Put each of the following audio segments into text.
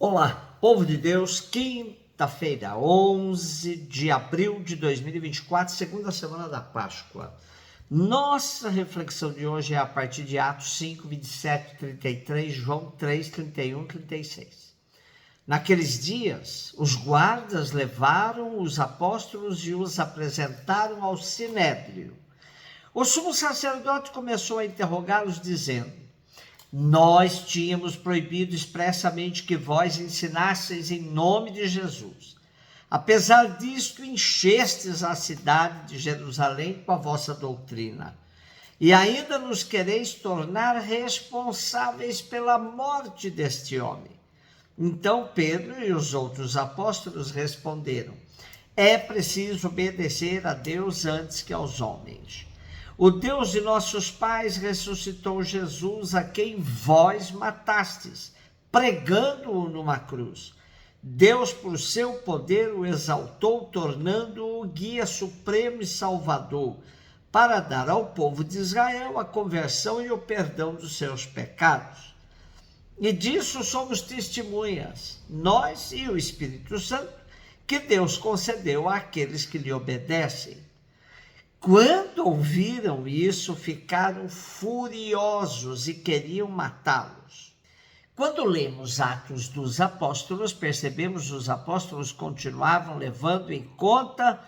Olá, povo de Deus, quinta-feira, 11 de abril de 2024, segunda semana da Páscoa. Nossa reflexão de hoje é a partir de Atos 5, 27, 33, João 3, 31, 36. Naqueles dias, os guardas levaram os apóstolos e os apresentaram ao Sinédrio. O sumo sacerdote começou a interrogá-los, dizendo: nós tínhamos proibido expressamente que vós ensinasseis em nome de Jesus. Apesar disto, enchestes a cidade de Jerusalém com a vossa doutrina. E ainda nos quereis tornar responsáveis pela morte deste homem. Então Pedro e os outros apóstolos responderam: é preciso obedecer a Deus antes que aos homens. O Deus de nossos pais ressuscitou Jesus, a quem vós matastes, pregando-o numa cruz. Deus, por seu poder, o exaltou, tornando-o guia supremo e salvador, para dar ao povo de Israel a conversão e o perdão dos seus pecados. E disso somos testemunhas, nós e o Espírito Santo, que Deus concedeu àqueles que lhe obedecem. Quando ouviram isso, ficaram furiosos e queriam matá-los. Quando lemos Atos dos Apóstolos, percebemos que os apóstolos continuavam levando em conta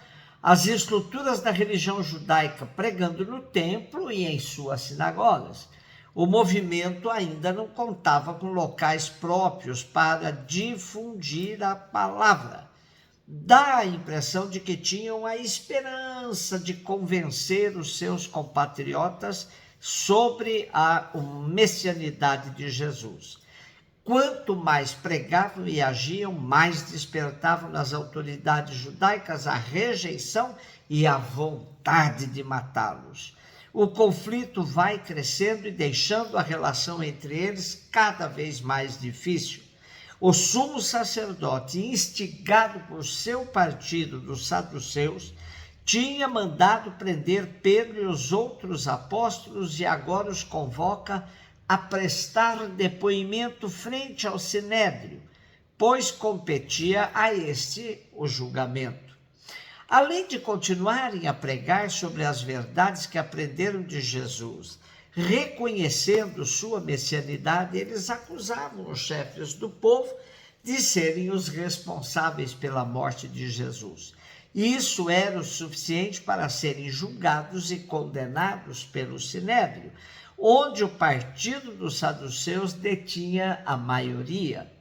as estruturas da religião judaica, pregando no templo e em suas sinagogas. O movimento ainda não contava com locais próprios para difundir a palavra. Dá a impressão de que tinham a esperança de convencer os seus compatriotas sobre a messianidade de Jesus. Quanto mais pregavam e agiam, mais despertavam nas autoridades judaicas a rejeição e a vontade de matá-los. O conflito vai crescendo e deixando a relação entre eles cada vez mais difícil. O sumo sacerdote, instigado por seu partido dos saduceus, tinha mandado prender Pedro e os outros apóstolos e agora os convoca a prestar depoimento frente ao Sinédrio, pois competia a este o julgamento. Além de continuarem a pregar sobre as verdades que aprenderam de Jesus, reconhecendo sua messianidade, eles acusavam os chefes do povo de serem os responsáveis pela morte de Jesus. Isso era o suficiente para serem julgados e condenados pelo Sinédrio, onde o partido dos saduceus detinha a maioria.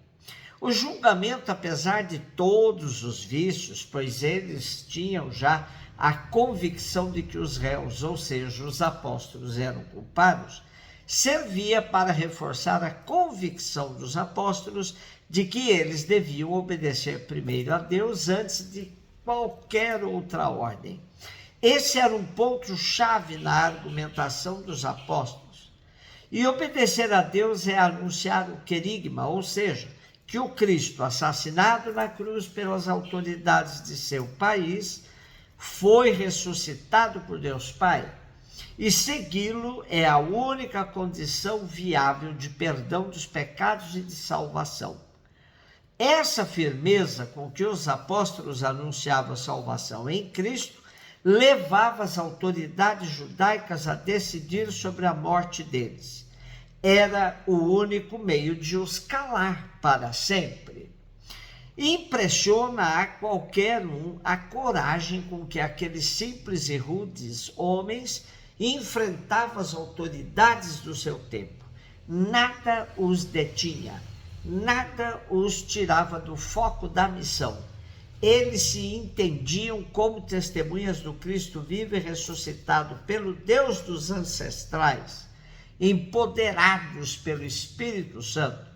O julgamento, apesar de todos os vícios, pois eles tinham já a convicção de que os réus, ou seja, os apóstolos, eram culpados, servia para reforçar a convicção dos apóstolos de que eles deviam obedecer primeiro a Deus antes de qualquer outra ordem. Esse era um ponto-chave na argumentação dos apóstolos. E obedecer a Deus é anunciar o querigma, ou seja, que o Cristo, assassinado na cruz pelas autoridades de seu país, foi ressuscitado por Deus Pai, e segui-lo é a única condição viável de perdão dos pecados e de salvação. Essa firmeza com que os apóstolos anunciavam a salvação em Cristo levava as autoridades judaicas a decidir sobre a morte deles. Era o único meio de os calar para sempre. Impressiona a qualquer um a coragem com que aqueles simples e rudes homens enfrentavam as autoridades do seu tempo. Nada os detinha, nada os tirava do foco da missão. Eles se entendiam como testemunhas do Cristo vivo e ressuscitado pelo Deus dos ancestrais, empoderados pelo Espírito Santo.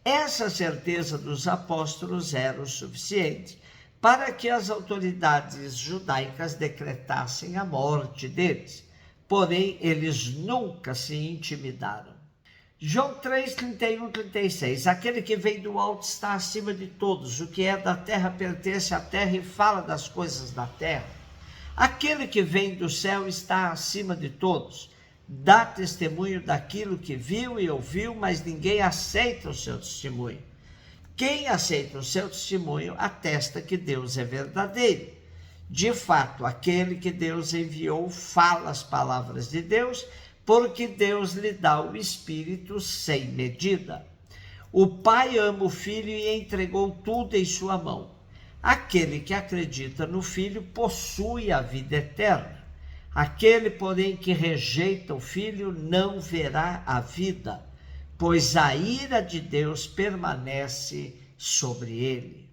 Essa certeza dos apóstolos era o suficiente para que as autoridades judaicas decretassem a morte deles. Porém, eles nunca se intimidaram. João 3, 31, 36. Aquele que vem do alto está acima de todos. O que é da terra pertence à terra e fala das coisas da terra. Aquele que vem do céu está acima de todos. Dá testemunho daquilo que viu e ouviu, mas ninguém aceita o seu testemunho. Quem aceita o seu testemunho atesta que Deus é verdadeiro. De fato, aquele que Deus enviou fala as palavras de Deus, porque Deus lhe dá o Espírito sem medida. O Pai ama o Filho e entregou tudo em sua mão. Aquele que acredita no Filho possui a vida eterna. Aquele, porém, que rejeita o Filho não verá a vida, pois a ira de Deus permanece sobre ele.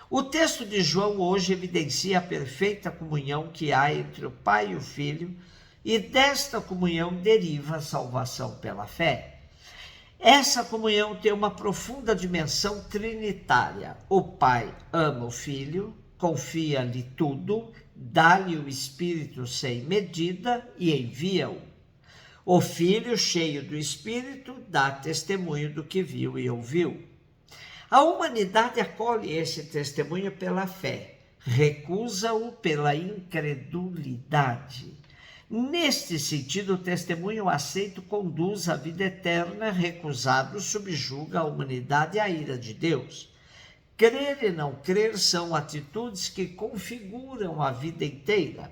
O texto de João hoje evidencia a perfeita comunhão que há entre o Pai e o Filho, e desta comunhão deriva a salvação pela fé. Essa comunhão tem uma profunda dimensão trinitária. O Pai ama o Filho, confia-lhe tudo, dá-lhe o Espírito sem medida e envia-o. O Filho, cheio do Espírito, dá testemunho do que viu e ouviu. A humanidade acolhe esse testemunho pela fé, recusa-o pela incredulidade. Neste sentido, o testemunho aceito conduz à vida eterna, recusado subjuga a humanidade à ira de Deus. Crer e não crer são atitudes que configuram a vida inteira,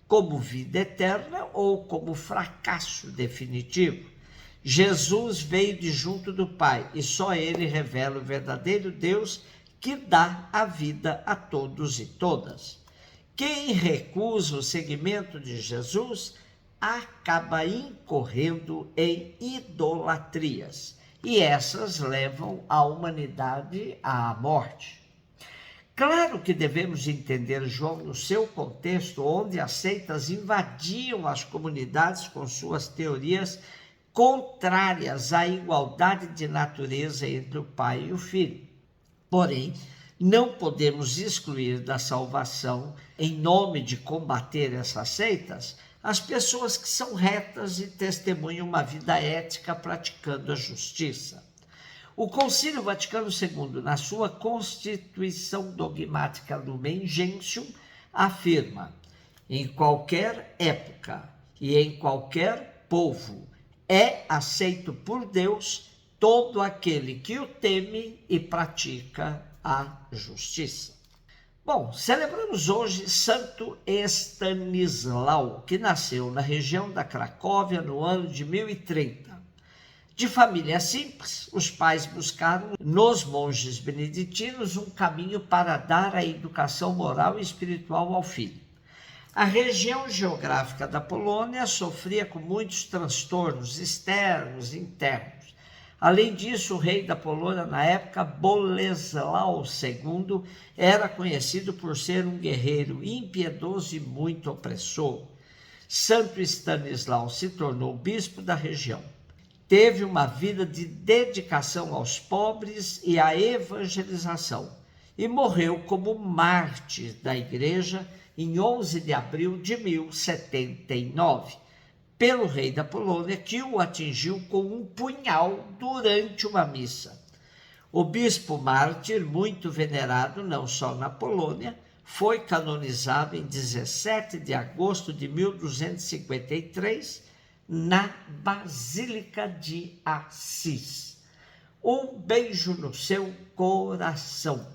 como vida eterna ou como fracasso definitivo. Jesus veio de junto do Pai e só ele revela o verdadeiro Deus que dá a vida a todos e todas. Quem recusa o seguimento de Jesus acaba incorrendo em idolatrias, e essas levam a humanidade à morte. Claro que devemos entender João no seu contexto, onde as seitas invadiam as comunidades com suas teorias contrárias à igualdade de natureza entre o Pai e o Filho. Porém, não podemos excluir da salvação, em nome de combater essas seitas, as pessoas que são retas e testemunham uma vida ética praticando a justiça. O Concílio Vaticano II, na sua Constituição Dogmática Lumen Gentium, afirma: em qualquer época e em qualquer povo é aceito por Deus todo aquele que o teme e pratica a justiça. Bom, celebramos hoje Santo Estanislau, que nasceu na região da Cracóvia no ano de 1030. De família simples, os pais buscaram nos monges beneditinos um caminho para dar a educação moral e espiritual ao filho. A região geográfica da Polônia sofria com muitos transtornos externos e internos. Além disso, o rei da Polônia na época, Bolesław II, era conhecido por ser um guerreiro impiedoso e muito opressor. Santo Estanislau se tornou bispo da região. Teve uma vida de dedicação aos pobres e à evangelização e morreu como mártir da igreja em 11 de abril de 1079, pelo rei da Polônia, que o atingiu com um punhal durante uma missa. O bispo mártir, muito venerado não só na Polônia, foi canonizado em 17 de agosto de 1253 na Basílica de Assis. Um beijo no seu coração.